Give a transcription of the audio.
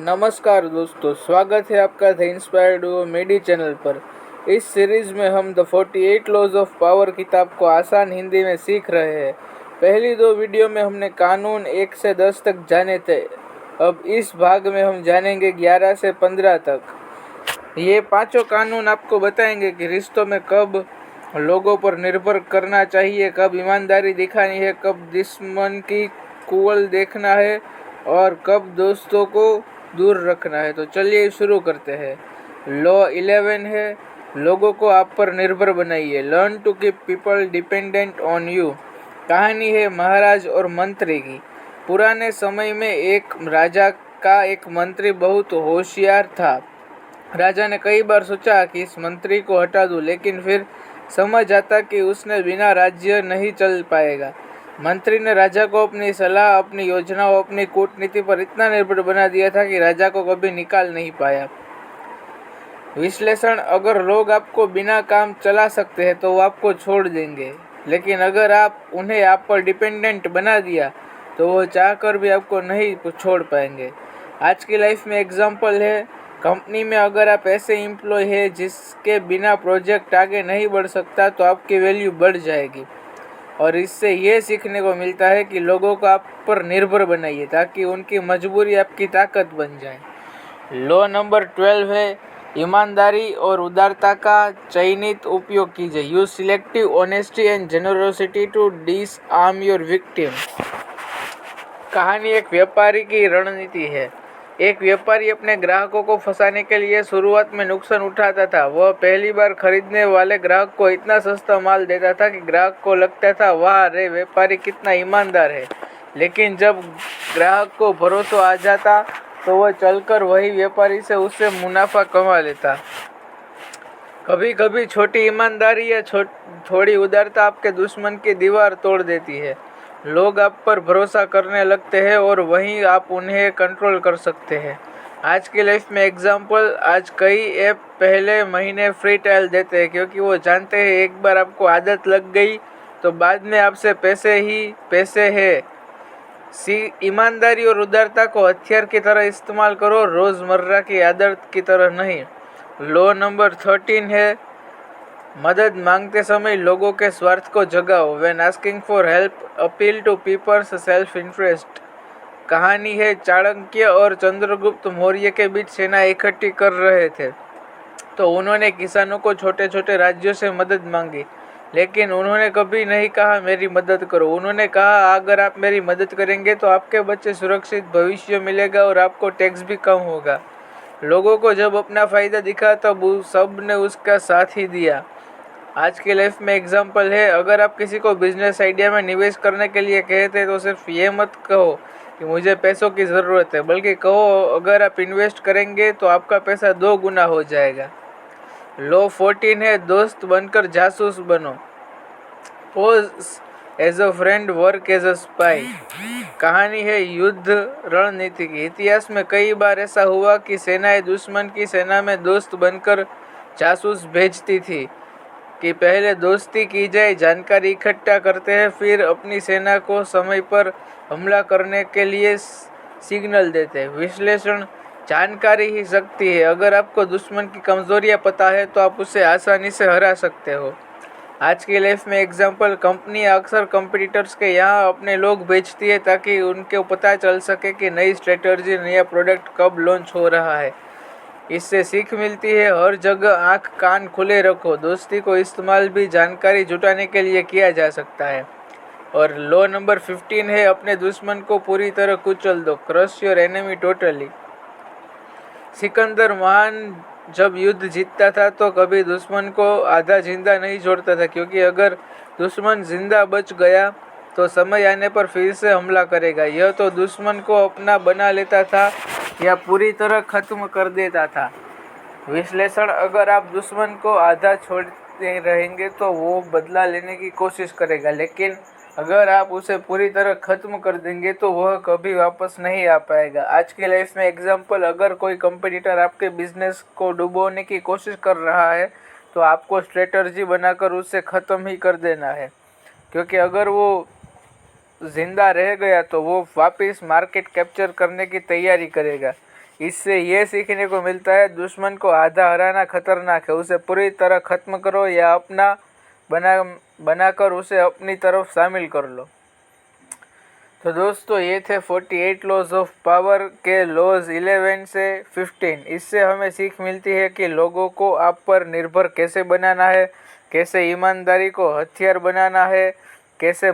नमस्कार दोस्तों, स्वागत है आपका द इंस्पायर्ड मेडी चैनल पर। इस सीरीज़ में हम द 48 लॉज ऑफ पावर किताब को आसान हिंदी में सीख रहे हैं। पहली दो वीडियो में हमने कानून 1 से 10 तक जाने थे। अब इस भाग में हम जानेंगे 11 से 15 तक। ये पांचों कानून आपको बताएंगे कि रिश्तों में कब लोगों पर निर्भर करना चाहिए, कब ईमानदारी दिखानी है, कब दुश्मन की कुवल देखना है और कब दोस्तों को दूर रखना है। तो चलिए शुरू करते हैं। लॉ 11 है, लोगों को आप पर निर्भर बनाइए। Learn to keep people dependent on you. कहानी है महाराज और मंत्री की। पुराने समय में एक राजा का एक मंत्री बहुत होशियार था। राजा ने कई बार सोचा कि इस मंत्री को हटा दूं, लेकिन फिर समझ आता कि उसने बिना राज्य नहीं चल पाएगा। मंत्री ने राजा को अपनी सलाह, अपनी योजनाओं, अपनी कूटनीति पर इतना निर्भर बना दिया था कि राजा को कभी निकाल नहीं पाया। विश्लेषण: अगर लोग आपको बिना काम चला सकते हैं तो वो आपको छोड़ देंगे, लेकिन अगर आप उन्हें आप पर डिपेंडेंट बना दिया तो वो चाहकर भी आपको नहीं छोड़ पाएंगे। आज की लाइफ में एग्जाम्पल है, कंपनी में अगर आप ऐसे एम्प्लॉय है जिसके बिना प्रोजेक्ट आगे नहीं बढ़ सकता तो आपकी वैल्यू बढ़ जाएगी। और इससे ये सीखने को मिलता है कि लोगों को आप पर निर्भर बनाइए ताकि उनकी मजबूरी आपकी ताकत बन जाए। लॉ नंबर 12 है, ईमानदारी और उदारता का चयनित उपयोग कीजिए। Use selective honesty and generosity to disarm your victim. कहानी एक व्यापारी की रणनीति है। एक व्यापारी अपने ग्राहकों को फंसाने के लिए शुरुआत में नुकसान उठाता था। वह पहली बार खरीदने वाले ग्राहक को इतना सस्ता माल देता था कि ग्राहक को लगता था, वाह रे, व्यापारी कितना ईमानदार है। लेकिन जब ग्राहक को भरोसा आ जाता तो वह चलकर वही व्यापारी से उससे मुनाफा कमा लेता। कभी कभी छोटी ईमानदारी या थोड़ी उदारता आपके दुश्मन की दीवार तोड़ देती है। लोग आप पर भरोसा करने लगते हैं और वहीं आप उन्हें कंट्रोल कर सकते हैं। आज की लाइफ में एग्जाम्पल, आज कई ऐप पहले महीने फ्री ट्रायल देते हैं क्योंकि वो जानते हैं एक बार आपको आदत लग गई तो बाद में आपसे पैसे ही पैसे है। ईमानदारी और उदारता को हथियार की तरह इस्तेमाल करो, रोज़मर्रा की आदत की तरह नहीं। लॉ नंबर 13 है, मदद मांगते समय लोगों के स्वार्थ को जगाओ। When asking for help appeal to people's self interest. कहानी है चाणक्य और चंद्रगुप्त मौर्य के बीच सेना इकट्ठी कर रहे थे तो उन्होंने किसानों को छोटे छोटे राज्यों से मदद मांगी, लेकिन उन्होंने कभी नहीं कहा मेरी मदद करो। उन्होंने कहा, अगर आप मेरी मदद करेंगे तो आपके बच्चे सुरक्षित भविष्य मिलेगा और आपको टैक्स भी कम होगा। लोगों को जब अपना फ़ायदा दिखा तब सब ने उसका साथ ही दिया। आज की लाइफ में एग्जाम्पल है, अगर आप किसी को बिजनेस आइडिया में निवेश करने के लिए कहते हैं तो सिर्फ ये मत कहो कि मुझे पैसों की ज़रूरत है, बल्कि कहो अगर आप इन्वेस्ट करेंगे तो आपका पैसा 2 गुना हो जाएगा। लॉ 14 है, दोस्त बनकर जासूस बनो। Pose as a friend, work as a spy. कहानी है युद्ध रणनीति की। इतिहास में कई बार ऐसा हुआ कि सेनाएं दुश्मन की सेना में दोस्त बनकर जासूस भेजती थी कि पहले दोस्ती की जाए, जानकारी इकट्ठा करते हैं, फिर अपनी सेना को समय पर हमला करने के लिए सिग्नल देते हैं। विश्लेषण: जानकारी ही शक्ति है। अगर आपको दुश्मन की कमजोरियां पता है तो आप उसे आसानी से हरा सकते हो। आज की लाइफ में एग्जाम्पल, कंपनी अक्सर कंपटीटर्स के यहाँ अपने लोग बेचती है ताकि उनको पता चल सके कि नई स्ट्रेटजी, नया प्रोडक्ट कब लॉन्च हो रहा है। इससे सीख मिलती है, हर जगह आंख कान खुले रखो। दोस्ती को इस्तेमाल भी जानकारी जुटाने के लिए किया जा सकता है। और लॉ नंबर 15 है, अपने दुश्मन को पूरी तरह कुचल दो। Crush your enemy totally. Sikandar महान जब युद्ध जीतता था तो कभी दुश्मन को आधा जिंदा नहीं छोड़ता था, क्योंकि अगर दुश्मन जिंदा बच गया तो समय आने पर फिर से हमला करेगा। यह तो दुश्मन को अपना बना लेता था या पूरी तरह खत्म कर देता था। विश्लेषण: अगर आप दुश्मन को आधा छोड़ते रहेंगे तो वो बदला लेने की कोशिश करेगा, लेकिन अगर आप उसे पूरी तरह खत्म कर देंगे तो वह कभी वापस नहीं आ पाएगा। आज की लाइफ में एग्जाम्पल, अगर कोई कंपटीटर आपके बिजनेस को डुबोने की कोशिश कर रहा है तो आपको स्ट्रेटजी बनाकर उसे ख़त्म ही कर देना है, क्योंकि अगर वो जिंदा रह गया तो वो वापस मार्केट कैप्चर करने की तैयारी करेगा। इससे ये सीखने को मिलता है दुश्मन को आधा हराना खतरनाक है, उसे पूरी तरह खत्म करो या अपना बनाकर उसे अपनी तरफ शामिल कर लो। तो दोस्तों ये थे 48 लॉज ऑफ पावर के लॉज 11 से 15। इससे हमें सीख मिलती है कि लोगों को आप पर निर्भर कैसे बनाना है, कैसे ईमानदारी को हथियार बनाना है, कैसे